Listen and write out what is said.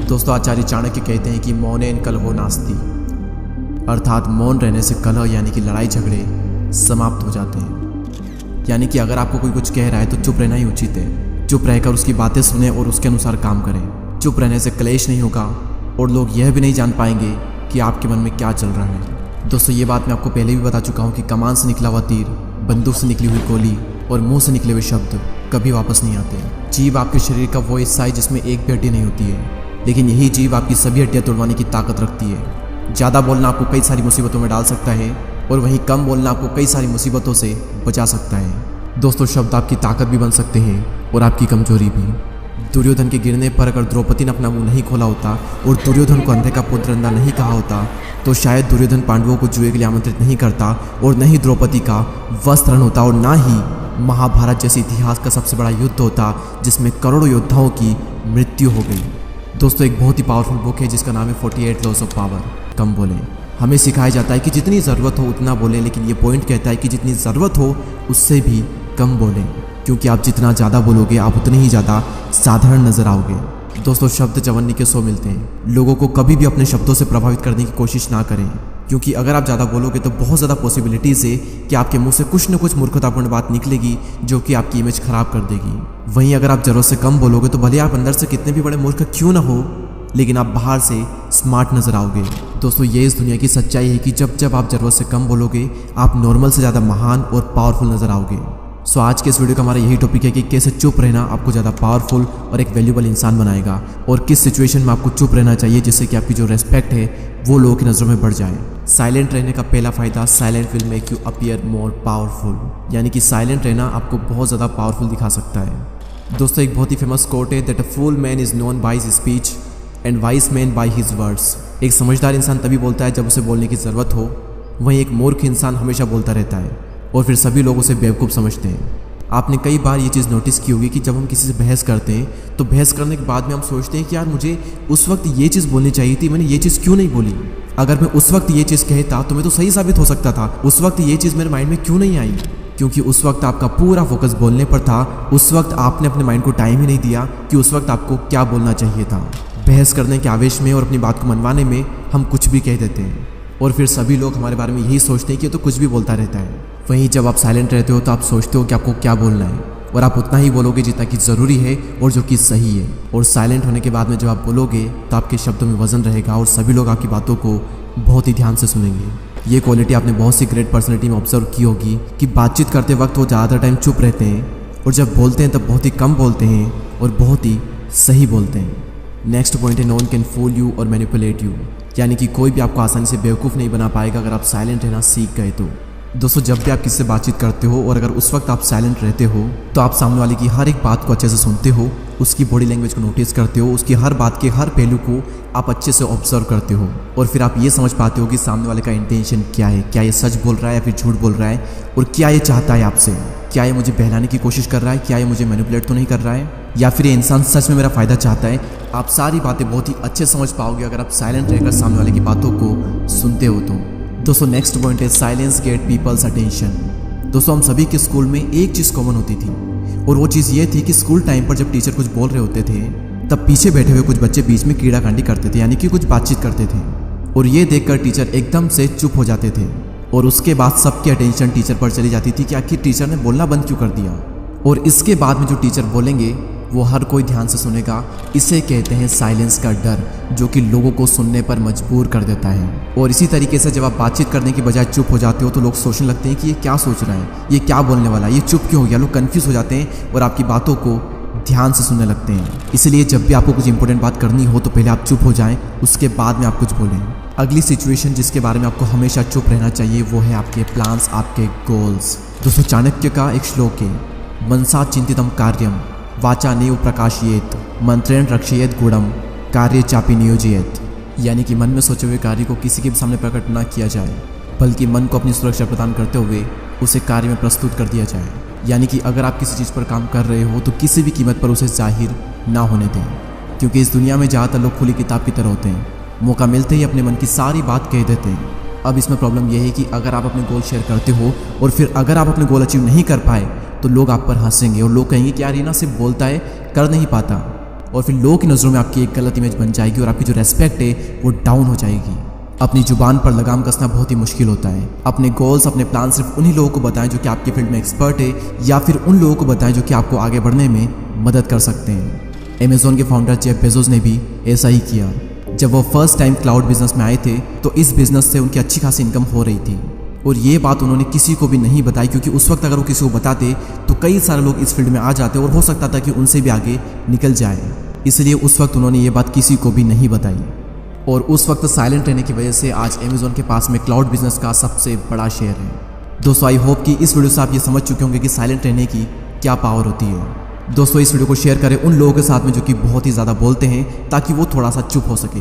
दोस्तों, आचार्य चाणक्य कहते हैं कि मौनेन कलहो नास्ति, अर्थात मौन रहने से कलह यानी कि लड़ाई झगड़े समाप्त हो जाते हैं। यानी कि अगर आपको कोई कुछ कह रहा है तो चुप रहना ही उचित है। चुप रहकर उसकी बातें सुने और उसके अनुसार काम करें। चुप रहने से क्लेश नहीं होगा और लोग यह भी नहीं जान पाएंगे कि आपके मन में क्या चल रहा है। दोस्तों, ये बात मैं आपको पहले भी बता चुका हूँ कि कमान से निकला हुआ तीर, बंदूक से निकली हुई गोली और मुंह से निकले हुए शब्द कभी वापस नहीं आते। जीभ आपके शरीर का वो हिस्सा है जिसमें एक भी हड्डी नहीं होती है, लेकिन यही जीभ आपकी सभी हड्डियाँ तोड़वाने की ताकत रखती है। ज़्यादा बोलना आपको कई सारी मुसीबतों में डाल सकता है और वहीं कम बोलना आपको कई सारी मुसीबतों से बचा सकता है। दोस्तों, शब्द आपकी ताकत भी बन सकते हैं और आपकी कमजोरी भी। दुर्योधन के गिरने पर अगर द्रौपदी ने अपना मुंह नहीं खोला होता और दुर्योधन को अंधे का पुत्र अंधा नहीं कहा होता तो शायद दुर्योधन पांडवों को जुए के लिए आमंत्रित नहीं करता और न ही द्रौपदी का वस्त्र हरण होता और ना ही महाभारत जैसे इतिहास का सबसे बड़ा युद्ध होता जिसमें करोड़ों योद्धाओं की मृत्यु हो गई। दोस्तों, एक बहुत ही पावरफुल बुक है जिसका नाम है 48 लॉस ऑफ पावर। कम बोलें। हमें सिखाया जाता है कि जितनी ज़रूरत हो उतना बोलें, लेकिन ये पॉइंट कहता है कि जितनी ज़रूरत हो उससे भी कम बोलें, क्योंकि आप जितना ज़्यादा बोलोगे आप उतने ही ज़्यादा साधारण नजर आओगे। दोस्तों, शब्द चवन्नी के 100 मिलते हैं। लोगों को कभी भी अपने शब्दों से प्रभावित करने की कोशिश ना करें, क्योंकि अगर आप ज़्यादा बोलोगे तो बहुत ज़्यादा पॉसिबिलिटीज़ है कि आपके मुंह से कुछ न कुछ मूर्खतापूर्ण बात निकलेगी जो कि आपकी इमेज खराब कर देगी। वहीं अगर आप ज़रूरत से कम बोलोगे तो भले आप अंदर से कितने भी बड़े मूर्ख क्यों ना हो, लेकिन आप बाहर से स्मार्ट नजर आओगे। दोस्तों, ये इस दुनिया की सच्चाई है कि जब जब आप ज़रूरत से कम बोलोगे आप नॉर्मल से ज़्यादा महान और पावरफुल नजर आओगे। सो आज के इस वीडियो का हमारा यही टॉपिक है कि कैसे चुप रहना आपको ज़्यादा पावरफुल और एक वैल्यूबल इंसान बनाएगा और किस सिचुएशन में आपको चुप रहना चाहिए जिससे कि आपकी जो रेस्पेक्ट है वो लोगों की नज़रों में बढ़ जाए। साइलेंट रहने का पहला फ़ायदा, silent will make you appear more powerful, यानी कि साइलेंट रहना आपको बहुत ज़्यादा पावरफुल दिखा सकता है। दोस्तों, एक बहुत ही फेमस कोट है that a fool man is known by his speech and wise man by his words. एक समझदार इंसान तभी बोलता है जब उसे बोलने की ज़रूरत हो, वहीं एक मूर्ख इंसान हमेशा बोलता रहता है और फिर सभी लोग उसे बेवकूफ़ समझते हैं। आपने कई बार ये चीज़ नोटिस की होगी कि जब हम किसी से बहस करते हैं तो बहस करने के बाद में हम सोचते हैं कि यार मुझे उस वक्त ये चीज़ बोलनी चाहिए थी, मैंने ये चीज़ क्यों नहीं बोली। अगर मैं उस वक्त ये चीज़ कहता तो मैं तो सही साबित हो सकता था। उस वक्त ये चीज़ मेरे माइंड में क्यों नहीं आई, क्योंकि उस वक्त आपका पूरा फोकस बोलने पर था। उस वक्त आपने अपने माइंड को टाइम ही नहीं दिया कि उस वक्त आपको क्या बोलना चाहिए था। बहस करने के आवेश में और अपनी बात को मनवाने में हम कुछ भी कह देते हैं और फिर सभी लोग हमारे बारे में यही सोचते हैं कि ये तो कुछ भी बोलता रहता है। वहीं जब आप साइलेंट रहते हो तो आप सोचते हो कि आपको क्या बोलना है और आप उतना ही बोलोगे जितना कि ज़रूरी है और जो कि सही है। और साइलेंट होने के बाद में जब आप बोलोगे तो आपके शब्दों में वजन रहेगा और सभी लोग आपकी बातों को बहुत ही ध्यान से सुनेंगे। ये क्वालिटी आपने बहुत सी ग्रेट पर्सनैलिटी में ऑब्जर्व की होगी कि बातचीत करते वक्त वो ज़्यादातर टाइम चुप रहते हैं और जब बोलते हैं तब बहुत ही कम बोलते हैं और बहुत ही सही बोलते हैं। नेक्स्ट पॉइंट है no one can fool you or manipulate you, यानी कि कोई भी आपको आसानी से बेवकूफ़ नहीं बना पाएगा अगर आप साइलेंट रहना सीख गए तो। दोस्तों, जब भी आप किसी से बातचीत करते हो और अगर उस वक्त आप साइलेंट रहते हो तो आप सामने वाले की हर एक बात को अच्छे से सुनते हो, उसकी बॉडी लैंग्वेज को नोटिस करते हो, उसकी हर बात के हर पहलू को आप अच्छे से ऑब्जर्व करते हो और फिर आप ये समझ पाते हो कि सामने वाले का इंटेंशन क्या है। क्या ये सच बोल रहा है या फिर झूठ बोल रहा है और क्या ये चाहता है आपसे। क्या ये मुझे बहलाने की कोशिश कर रहा है, क्या ये मुझे मैनिपुलेट तो नहीं कर रहा है, या फिर ये इंसान सच में मेरा फ़ायदा चाहता है। आप सारी बातें बहुत ही अच्छे समझ पाओगे अगर आप साइलेंट रहकर सामने वाले की बातों को सुनते हो तो। दोस्तों, नेक्स्ट पॉइंट है साइलेंस गेट पीपल्स अटेंशन। दोस्तों, हम सभी के स्कूल में एक चीज़ कॉमन होती थी और वो चीज़ ये थी कि स्कूल टाइम पर जब टीचर कुछ बोल रहे होते थे तब पीछे बैठे हुए कुछ बच्चे बीच में कीड़ाकांडी करते थे, यानी कि कुछ बातचीत करते थे और ये देखकर टीचर एकदम से चुप हो जाते थे और उसके बाद सबकी अटेंशन टीचर पर चली जाती थी कि आखिर टीचर ने बोलना बंद क्यों कर दिया। और इसके बाद में जो टीचर बोलेंगे वो हर कोई ध्यान से सुनेगा। इसे कहते हैं साइलेंस का डर, जो कि लोगों को सुनने पर मजबूर कर देता है। और इसी तरीके से जब आप बातचीत करने की बजाय चुप हो जाते हो तो लोग सोचने लगते हैं कि ये क्या सोच रहा है, ये क्या बोलने वाला है, ये चुप क्यों हो गया। लोग कन्फ्यूज हो जाते हैं और आपकी बातों को ध्यान से सुनने लगते हैं। इसलिए जब भी आपको कुछ इंपॉर्टेंट बात करनी हो तो पहले आप चुप हो जाएं, उसके बाद में आप कुछ बोलें। अगली सिचुएशन जिसके बारे में आपको हमेशा चुप रहना चाहिए वो है आपके प्लान्स, आपके गोल्स। दोस्तों, चाणक्य का एक श्लोक है मनसा चिंतितम कार्यम वाचा नेव प्रकाशयेत मंत्रेण रक्षयेत गुणम कार्य चापी नियोजयेत, यानी कि मन में सोचे हुए कार्य को किसी के भी सामने प्रकट ना किया जाए बल्कि मन को अपनी सुरक्षा प्रदान करते हुए उसे कार्य में प्रस्तुत कर दिया जाए। यानी कि अगर आप किसी चीज़ पर काम कर रहे हो तो किसी भी कीमत पर उसे जाहिर ना होने दें, क्योंकि इस दुनिया में ज़्यादातर लोग खुली किताब की तरह होते हैं, मौका मिलते ही अपने मन की सारी बात कह देते हैं। अब इसमें प्रॉब्लम यह है कि अगर आप अपने गोल शेयर करते हो और फिर अगर आप अपने गोल अचीव नहीं कर पाए तो लोग आप पर हंसेंगे और लोग कहेंगे कि यार ये ना सिर्फ बोलता है, कर नहीं पाता। और फिर लोगों की नज़रों में आपकी एक गलत इमेज बन जाएगी और आपकी जो रेस्पेक्ट है वो डाउन हो जाएगी। अपनी जुबान पर लगाम कसना बहुत ही मुश्किल होता है। अपने गोल्स, अपने प्लान सिर्फ उन्हीं लोगों को बताएं जो कि आपकी फील्ड में एक्सपर्ट है, या फिर उन लोगों को बताएं जो कि आपको आगे बढ़ने में मदद कर सकते हैं। अमेज़ॉन के फाउंडर जेफ बेजोस ने भी ऐसा ही किया। जब वो फर्स्ट टाइम क्लाउड बिजनेस में आए थे तो इस बिजनेस से उनकी अच्छी खासी इनकम हो रही थी, और ये बात उन्होंने किसी को भी नहीं बताई, क्योंकि उस वक्त अगर वो किसी को बताते तो कई सारे लोग इस फील्ड में आ जाते और हो सकता था कि उनसे भी आगे निकल जाए। इसलिए उस वक्त उन्होंने ये बात किसी को भी नहीं बताई, और उस वक्त साइलेंट रहने की वजह से आज अमेज़ॉन के पास में क्लाउड बिजनेस का सबसे बड़ा शेयर है। दोस्तों, आई होप कि इस वीडियो से आप ये समझ चुके होंगे कि साइलेंट रहने की क्या पावर होती है। दोस्तों, इस वीडियो को शेयर करें उन लोगों के साथ में जो कि बहुत ही ज़्यादा बोलते हैं, ताकि वो थोड़ा सा चुप हो सके।